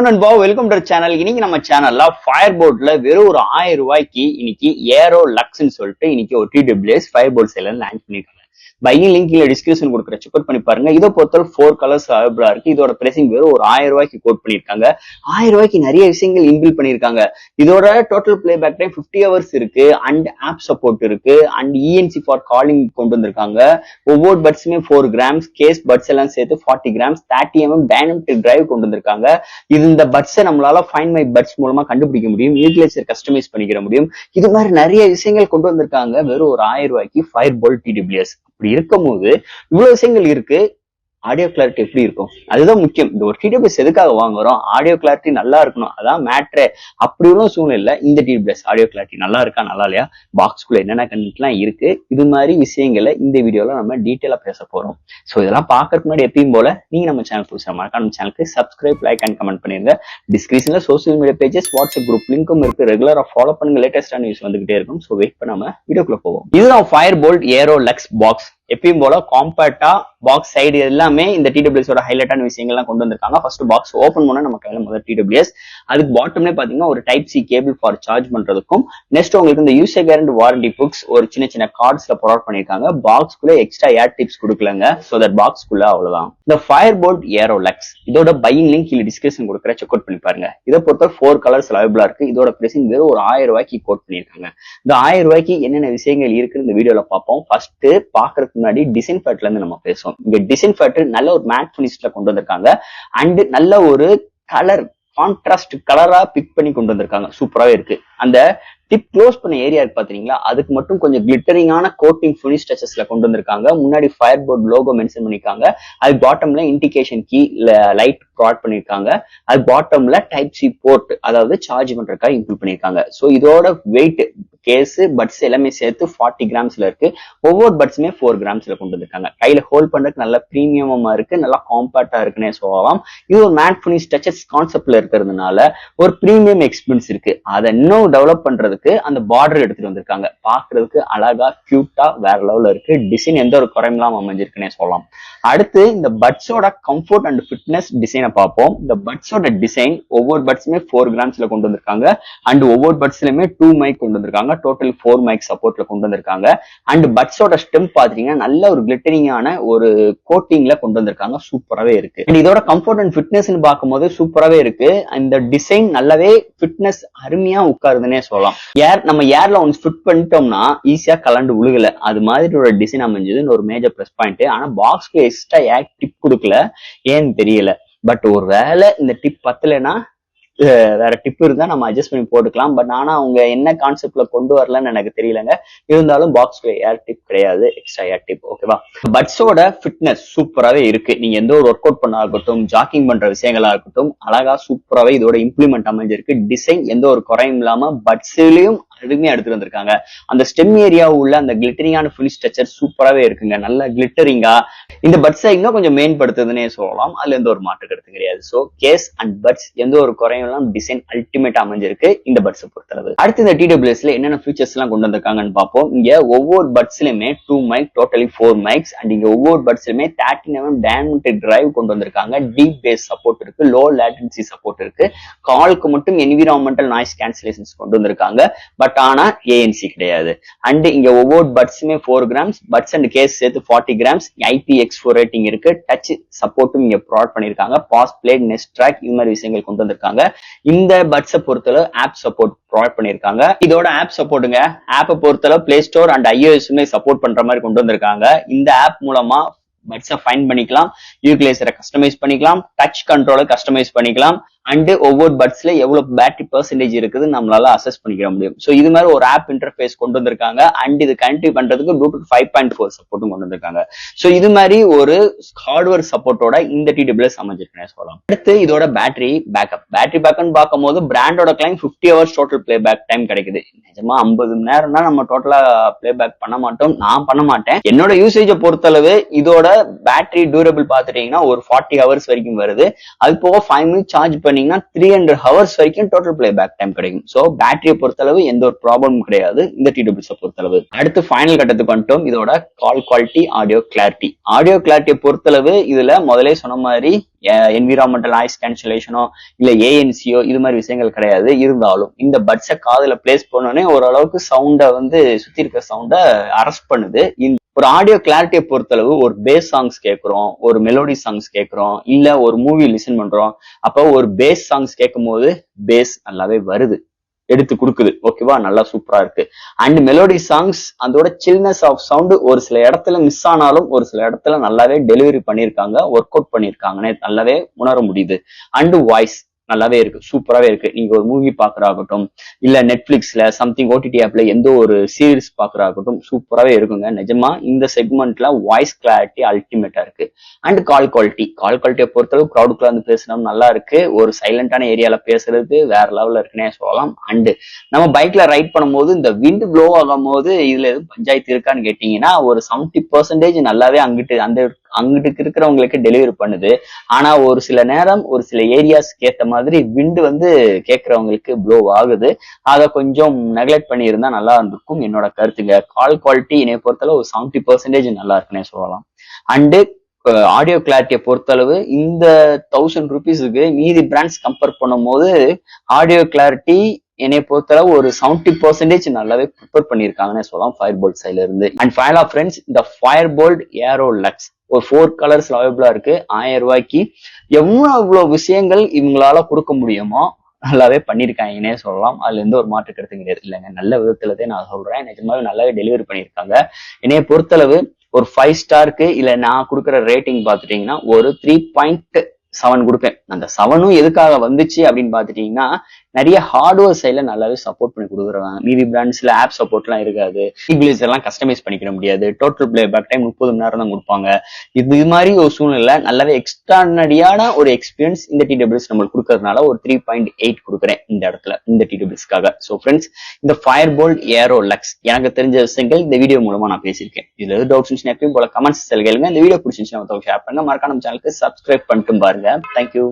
நண்பா, welcome to channel. இன்னைக்கு நம்ம சேனல்ல ஃபயர் போர்ட்ல வெறும் ஒரு 1000 ரூபாய்க்கு இன்னைக்கு ஏரோ லக்ஸ்ன்னு சொல்லிட்டு இன்னைக்கு ஒரு TWS ஃபயர் போர்ட் சேலர் லான்ச் பண்ணிருக்காங்க. பையிங் லிங்க் கீழே டிஸ்கிரிப்ஷன் கொடுக்குற செக் அவுட் பண்ணி பாருங்க. இதை பொறுத்தவரை 4 கலர்ஸ் அவைலபிளா இருக்கு. இதோட பிரைசிங் வெறும் ஒரு 1000 ரூபாய்க்கு கோட் பண்ணிருக்காங்க. 1000 ரூபாய்க்கு நிறைய விஷயங்கள் இன்பில் பண்ணிருக்காங்க. இதோட total playback time 50 hours இருக்கு அண்ட் ஆப் சப்போர்ட் இருக்கு அண்ட் ENC ஃபார் காலிங் கொண்டு வந்திருக்காங்க. ஒவ்வொரு பட்ஸுமே 4 கிராம்ஸ், கேஸ் பட்ஸ் எல்லாம் சேர்த்து 40 கிராம்ஸ், 30 mm டைனமிக் டிரைவ் கொண்டு வந்திருக்காங்க. இது இந்த பட்ஸை நம்மளால ஃபைண்ட் மை பட்ஸ் மூலமா கண்டுபிடிக்க முடியும், யூட்டிலைசர் கஸ்டமைஸ் பண்ணிக்கிற முடியும். இது மாதிரி நிறைய விஷயங்கள் கொண்டு வந்திருக்காங்க வெறும் ஒரு 1000 ரூபாய்க்கு ஃபயர் போல்ட் TWS. அப்படி இருக்கும் போது இவ்வளவு விஷயங்கள் இருக்கு, ஆடியோ கிளாரிட்டி எப்படி இருக்கும் அதுதான் முக்கியம். இந்த ஒரு TWS எதுக்காக வாங்குறோம்? ஆடியோ கிளாரிட்டி நல்லா இருக்கணும், அதான் மேட்ரே. அப்படி உள்ள சூழ்நிலை இந்த TWS ஆடியோ கிளாரிட்டி நல்லா இருக்கா நல்லா இல்லையா, பாக்ஸ்குள்ள என்னென்ன கண்டென்ட்லாம் இருக்கு, இது மாதிரி விஷயங்களை இந்த வீடியோல நம்ம டீட்டெயிலா பேச போறோம். ஸோ இதெல்லாம் பாக்குறதுக்கு முன்னாடி எப்பயும் போல நீங்க நம்ம சேனல் புதுசா மறக்காம நம்ம சேனலுக்கு சப்ஸ்கிரைப், லைக் அண்ட் கமெண்ட் பண்ணிருங்க. டிஸ்கிரிப்ஷன்ல social media pages, WhatsApp group லிங்க்கும் இருக்கு. ரெகுலரா ஃபாலோ பண்ணுங்க, லேட்டஸ்டான நியூஸ் வந்துகிட்டே இருக்கும். ஸோ வெயிட் பண்ணாம வீடியோக்குள்ள போவோம். இதுதான் Fire bolt aero Lux box. எப்பயும் போல காம்பேக்டா பாக்ஸ் சைடு எல்லாமே இந்த TWS ஹைலைட்டான விஷயங்கள்லாம் கொண்டு வந்திருக்காங்க. ஃபர்ஸ்ட் பாக்ஸ் ஓபன் பண்ண நம்ம கையில முதல் TWS. அதுக்கு பாட்டம்ல பாத்தீங்கன்னா ஒரு type C cable for charge பண்றதுக்கும், நெக்ஸ்ட் உங்களுக்கு இந்த யூசர் கேரண்டி வாரண்டி புக்ஸ் ஒரு சின்ன சின்ன கார்ட்ஸ்ல ப்ரொவைட் பண்ணிருக்காங்க. பாக்ஸ்குள்ள எக்ஸ்ட்ரா ஏர் டிப்ஸ் கொடுக்கலங்க. சோ தட் பாக்ஸ்குள்ள அவ்வளவுதான். இந்த ஃபயர் போல்ட் ஏரோ லக்ஸ் இதோட பையிங் லிங்க் கீழே டிஸ்கிரிப்ஷன் கொடுக்குற செக் அவுட் பண்ணி பாருங்க. இதை பொறுத்த 4 கலர்ஸ் அவைலபிளா இருக்கு. இதோட பிரைசிங் வெறும் ஒரு 1000 ரூபாய்க்கு கோட் பண்ணிருக்காங்க. இந்த 1000 ரூபாய்க்கு என்னென்ன விஷயங்கள் இருக்குன்னு இந்த வீடியோல பார்ப்போம். ஃபர்ஸ்ட் பாக்குறதுக்கு முன்னாடி டிசைன் ஃபேட்ல இருந்து நம்ம பேசுவோம். இங்க டிசைன் ஃபேட் நல்ல ஒரு மேட் பினிஷ்ல கொண்டு வந்திருக்காங்க அண்ட் நல்ல ஒரு கலர் கான்ட்ராஸ்ட் கலரா பிக் பண்ணி கொண்டு வந்திருக்காங்க. சூப்பராவே இருக்கு. அந்த டிப் க்ளோஸ் பண்ண ஏரியா இருக்கு பாத்தீங்களா, அதுக்கு மட்டும் கொஞ்சம் கிளிட்டரிங்கான கோட்டிங் ஃபினிஷ் டச்சஸ்ல கொண்டு வந்திருக்காங்க. முன்னாடி ஃபயர் போர்ட் லோகோ மென்ஷன் பண்ணிருக்காங்க. அது பாட்டம்ல இண்டிகேஷன் கீ லைட் ப்ரொவைட் பண்ணிருக்காங்க. அது பாட்டம்ல டைப் சி போர்ட், அதாவது சார்ஜ் பண்றதுக்காக இன்க்ளூட் பண்ணிருக்காங்க. சோ இதோட வெயிட் கேஸ் பட்ஸ் எல்லாமே சேர்த்து 40 கிராம்ஸ்ல இருக்கு. ஒவ்வொரு பட்ஸுமே 4 கிராம்ஸ்ல கொண்டு வந்திருக்காங்க. கையில ஹோல்ட் பண்றதுக்கு நல்ல பிரீமியமா இருக்கு, நல்லா காம்பாக்டா இருக்குன்னே சொல்லலாம். இது ஒரு மேட் ஃபினிஷ் டச்சஸ் கான்செப்ட்ல இருக்கிறதுனால ஒரு பிரீமியம் எக்ஸ்பீரியன்ஸ் இருக்கு. அதை இன்னும் டெவலப் பண்றதுக்கு அந்த பார்டர் எடுத்துட்டு வந்திருக்காங்க. பாக்குறதுக்கு அழகா கியூட்டா வேற லெவல்ல இருக்கு. டிசைன் எந்த ஒரு குறையும் இல்லாம அமைஞ்சிருக்குன்னே சொல்லலாம். அடுத்து இந்த பட்ஸோட கம்ஃபர்ட் அண்ட் ஃபிட்னஸ் டிசைனை பார்ப்போம். இந்த பட்ஸோட டிசைன் ஒவ்வொரு பட்ஸுமே 4 கிராம்ஸ்ல கொண்டு வந்திருக்காங்க அண்ட் ஒவ்வொரு பட்ஸ்லயுமே 2 மைக் கொண்டு வந்திருக்காங்க. டோட்டல் 4 மைக் சப்போர்ட்ல கொண்டு வந்திருக்காங்க. அண்ட் பட்ஸோட ஸ்டெம் பாத்தீங்கன்னா நல்ல ஒரு கிளிட்டரிங்கான ஒரு கோட்டிங்ல கொண்டு வந்திருக்காங்க. சூப்பராவே இருக்கு. இதோட கம்ஃபர்ட் அண்ட் ஃபிட்னஸ் பார்க்கும்போது சூப்பராவே இருக்கு. இந்த டிசைன் நல்லாவே ஃபிட்னஸ் அருமையா உட்காருதுன்னே சொல்லலாம். நம்ம ஏர்ல ஒன்று ஃபிட் பண்ணிட்டோம்னா ஈஸியா கலண்டு உழுகல, அது மாதிரி ஒரு டிசைன் அமைஞ்சது ஒரு மேஜர் பிளஸ் பாயிண்ட். ஆனா பாக்ஸ்க்கு எக்ஸ்ட்ரா ஏர் டிப் கொடுக்கல, ஏன்னு தெரியல. பட் ஒரு வேளை இந்த டிப் பத்தலைன்னா வேற டிப் இருந்தா நம்ம அட்ஜஸ்ட் பண்ணி போட்டுக்கலாம். பட் ஆனா அவங்க என்ன கான்செப்ட்ல கொண்டு வரலன்னு எனக்கு தெரியலங்க. இருந்தாலும் பாக்ஸ்ல ஏர் டிப் கிடையாது, எக்ஸ்ட்ரா ஏர் டிப். ஓகேவா? பட்ஸோட ஃபிட்னஸ் சூப்பராவே இருக்கு. நீங்க எந்த ஒரு ஒர்க் அவுட் பண்ணா இருக்கட்டும், ஜாக்கிங் பண்ற விஷயங்களா இருக்கட்டும், அழகா சூப்பராவே இதோட இம்ப்ளிமெண்ட் அமைஞ்சிருக்கு. டிசைன் எந்த ஒரு குறையும் இல்லாம பட்ஸ்லயும் அருமையா எடுத்துட்டு வந்திருக்காங்க. அந்த ஸ்டெம் ஏரியா உள்ள அந்த கிளிட்டரிங்கான ஃபினிஷ் ஸ்ட்ரக்சர் சூப்பராவே இருக்குங்க. நல்ல கிளிட்டரிங்கா இந்த பட்ஸை இன்னும் கொஞ்சம் மேம்படுத்துதுன்னே சொல்லலாம். அதுல எந்த ஒரு மாற்று கருத்து கிடையாது. சோ கேஸ் அண்ட் பட்ஸ் எந்த ஒரு குறையும் டிசைன் அல்டிமேட்டா அமைஞ்சிருக்கு இந்த பட்ஸ் பொறுத்தளவு. அடுத்து இந்த TWSல என்னென்ன ஃபீச்சர்ஸ் எல்லாம் கொண்டு வந்திருக்காங்கன்னு பார்ப்போம். இங்க ஒவ்வொரு பட்ஸ்லயுமே 2 மைக், டோட்டலி 4 மைக்ஸ் அண்ட் இங்க ஒவ்வொரு பட்ஸ்லயுமே 30 mm டைனமிக் டிரைவ் கொண்டு வந்திருக்காங்க. டீப் பேஸ் சப்போர்ட் இருக்கு, லோ லேட்டன்சி சப்போர்ட் இருக்கு. காலுக்கு மட்டும் என்விரான்மெண்டல் நாய்ஸ் கேன்சலேஷன்ஸ் கொண்டு வந்திருக்காங்க. பட் ஆனா ANC கிடையாது. அண்ட் இங்க ஒவ்வொரு பட்ஸுமே 4 கிராம்ஸ், பட்ஸ் அண்ட் கேஸ் சேர்த்து 40 கிராம்ஸ், IPX4 ரேட்டிங் இருக்கு. டச் சப்போர்ட்டும் இங்க ப்ரொவைட் பண்ணிருக்காங்க. பாஸ் பிளே, நெஸ்ட் ட்ராக், இது மாதிரி விஷயங்கள் கொண்டு வந்திருக்காங்க. இந்த பட்ஸை பொறுத்தளவு ஆப் சப்போர்ட் ப்ரொவைட் பண்ணிருக்காங்க. இதோட ஆப் சப்போர்ட்டுங்க, ஆப்பை பொறுத்தளவு play store and iOS support பண்ற மாதிரி கொண்டு வந்திருக்காங்க. இந்த ஆப் மூலமா பட்ஸை ஃபைண்ட் பண்ணிக்கலாம், யூட்டிலைசரை கஸ்டமைஸ் பண்ணிக்கலாம், டச் கண்ட்ரோலை கஸ்டமைஸ் பண்ணிக்கலாம் அண்ட் ஒவ்வொரு பட்ஸ்ல எவ்வளவு பேட்டரி பெர்சன்டேஜ் இருக்குது நம்மளால அசஸ் பண்ணிக்க முடியும். சோ இது மாதிரி ஒரு ஆப் இன்டர்ஃபேஸ் கொண்டு வந்திருக்காங்க அண்ட் இது கனெக்ட் பண்றதுக்கு Bluetooth 5.4 சப்போர்ட்டும் கொண்டு வந்திருக்காங்க. சோ இது மாதிரி ஒரு ஹார்ட்வேர் சப்போர்ட்டோட இந்த TWS அமைஞ்சிருக்குன்னு சொல்லலாம். அடுத்து இதோட பேட்டரி பேக்கப். பேட்டரி பேக்கப்னு பார்க்கும்போது பிராண்டோட claim 50 hours total playback time கிடைக்குது. நிஜமா 50 மணி நேரம்னா நம்ம டோட்டலா பிளே பேக் பண்ண மாட்டோம், நான் பண்ண மாட்டேன். என்னோட யூசேஜை பொறுத்தளவு இதோட பேட்டரி டியூரபிள் பாத்துட்டீங்கன்னா ஒரு 40 ஹவர்ஸ் வரைக்கும் வருது. அது போக 5 மினிட் சார்ஜ் பண்ணீங்கன்னா 300 ஹவர்ஸ் வரைக்கும் டோட்டல் பிளே பேக் டைம் கிடைக்கும். சோ பேட்டரியை பொறுத்தளவு எந்த ஒரு ப்ராப்ளமும் கிடையாது இந்த TWS பொறுத்தளவு. அடுத்து ஃபைனல் கட்டத்துக்கு வந்துட்டோம். இதோட call quality, audio clarity. Audio கிளாரிட்டியை பொறுத்தளவு இதுல முதலே சொன்ன மாதிரி என்விரான்மெண்டல் நாய்ஸ் கேன்சலேஷனோ இல்ல ஏஎன்சியோ இது மாதிரி விஷயங்கள் கிடையாது. இருந்தாலும் இந்த பட்ஸை காதுல பிளேஸ் பண்ணோடனே ஓரளவுக்கு சவுண்டை வந்து சுத்தி இருக்க சவுண்டை அரெஸ்ட் பண்ணுது. ஒரு ஆடியோ கிளாரிட்டியை பொறுத்தளவு ஒரு பேஸ் சாங்ஸ் கேட்கிறோம், ஒரு மெலோடி சாங்ஸ் கேட்கிறோம், இல்ல ஒரு மூவி லிசன் பண்றோம். அப்போ ஒரு பேஸ் சாங்ஸ் கேட்கும் போது பேஸ் நல்லாவே வருது, எடுத்து கொடுக்குது. ஓகேவா, நல்லா சூப்பரா இருக்கு. அண்ட் மெலோடி சாங்ஸ் அதோட சில்னஸ் ஆஃப் சவுண்ட் ஒரு சில இடத்துல மிஸ் ஆனாலும் ஒரு சில இடத்துல நல்லாவே டெலிவரி பண்ணிருக்காங்க, ஒர்க் அவுட் பண்ணிருக்காங்கன்னு நல்லாவே உணர முடியுது. அண்ட் வாய்ஸ் நல்லாவே இருக்கு, சூப்பராகவே இருக்கு. நீங்க ஒரு மூவி பாக்குறாகட்டும் இல்ல நெட்ஃபிளிக்ஸ்ல சம்திங் ஓடிடி ஆப்ல எந்த ஒரு சீரிஸ் பாக்குறாகட்டும் சூப்பராகவே இருக்குங்க. நிஜமா இந்த செக்மெண்ட்ல வாய்ஸ் கிளாரிட்டி அல்டிமேட்டா இருக்கு. அண்ட் கால் குவாலிட்டியை பொறுத்தளவு க்ரௌடுக்குள்ள வந்து பேசணும் நல்லா இருக்கு. ஒரு சைலண்டான ஏரியால பேசுறது வேற லெவல்ல இருக்குன்னே சொல்லலாம். அண்ட் நம்ம பைக்ல ரைட் பண்ணும்போது இந்த விண்ட் ப்ளோ ஆகும் போது இதுல எதுவும் பஞ்சாயத்து இருக்கான்னு கேட்டீங்கன்னா ஒரு 70% நல்லாவே அங்கிட்டு இருக்கிறவங்களுக்கு டெலிவரி பண்ணுது. ஆனா ஒரு சில நேரம் ஒரு சில ஏரியாஸ்க்கு ஏத்த மாதிரி விண்டு வந்து கேட்கறவங்களுக்கு ப்ளோ ஆகுது. அதை கொஞ்சம் நெக்லெக்ட் பண்ணி இருந்தா நல்லா இருந்திருக்கும் என்னோட கருத்துங்க. கால் குவாலிட்டி என்னை பொறுத்தளவு ஒரு 70% நல்லா இருக்குன்னே சொல்லலாம். அண்டு ஆடியோ கிளாரிட்டியை பொறுத்தளவு இந்த 1000 rupeesக்கு மீதி பிராண்ட்ஸ் கம்பேர் பண்ணும் போது ஆடியோ கிளாரிட்டி என்னை பொறுத்தளவு ஒரு 70% நல்லாவே ப்ரிப்பேர் பண்ணியிருக்காங்கன்னு சொல்லலாம் ஃபயர்போல்ட் சைட்ல இருந்து. அண்ட் ஃபைனலா ஃப்ரெண்ட்ஸ், இந்த ஃபயர்போல்ட் ஏரோ லக்ஸ் ஒரு 4 colors அவைலபிளா இருக்கு. 1000 ரூபாய்க்கு எவ்வளவு விஷயங்கள் இவங்களால கொடுக்க முடியுமோ நல்லாவே பண்ணிருக்காங்கன்னே சொல்லலாம். அதுல எந்த ஒரு மாற்று கருத்து கிடையாது. இல்லைங்க, நல்ல விதத்துலதான் நான் சொல்றேன். நிஜமாவே நல்லாவே டெலிவரி பண்ணியிருக்காங்க. என்னைய பொறுத்தளவு ஒரு 5 ஸ்டாருக்கு இல்ல நான் கொடுக்குற ரேட்டிங் பாத்துட்டீங்கன்னா ஒரு 3.7 கொடுப்பேன். அந்த 7ம் எதுக்காக வந்துச்சு அப்படின்னு பாத்துட்டீங்கன்னா நிறைய ஹார்ட்வேர் சைட்ல நல்லாவே சப்போர்ட் பண்ணி கொடுக்குறாங்க. மீதி பிராண்ட்ஸ்ல ஆப் சப்போர்ட் எல்லாம் இருக்காது, இங்கிலீஷ் எல்லாம் கஸ்டமைஸ் பண்ணிக்க முடியாது, டோட்டல் பிளே பேக் டைம் 30 மணி நேரம் தான் கொடுப்பாங்க. இது மாதிரி ஒரு சூழ்நிலை நல்லாவே எக்ஸ்ட்ரானரியான ஒரு எக்ஸ்பீரியன்ஸ் இந்த டிடபிள்யூஎஸ் நம்மளுக்கு கொடுக்கறதுனால ஒரு 3.8 கொடுக்குறேன் இந்த இடத்துல இந்த டிடபிள்யூஎஸ்க்காக. ஸோ ஃப்ரெண்ட்ஸ், இந்த ஃபயர்போல்ட் ஏரோ லக்ஸ் எனக்கு தெரிஞ்ச விஷயங்கள் இந்த வீடியோ மூலமா நான் பேசியிருக்கேன். இதுல எது டவுட்ஸ் இருந்துச்சுன்னா எப்பயும் போல கமெண்ட்ஸ் கேளுங்க. இந்த வீடியோ பிடிச்சிருந்துச்சுன்னா ஷேர் பண்ணுங்க. மறக்காம நம்ம சேனலுக்கு சப்ஸ்கிரைப் பண்ணிட்டு பாருங்க. தேங்க்யூ.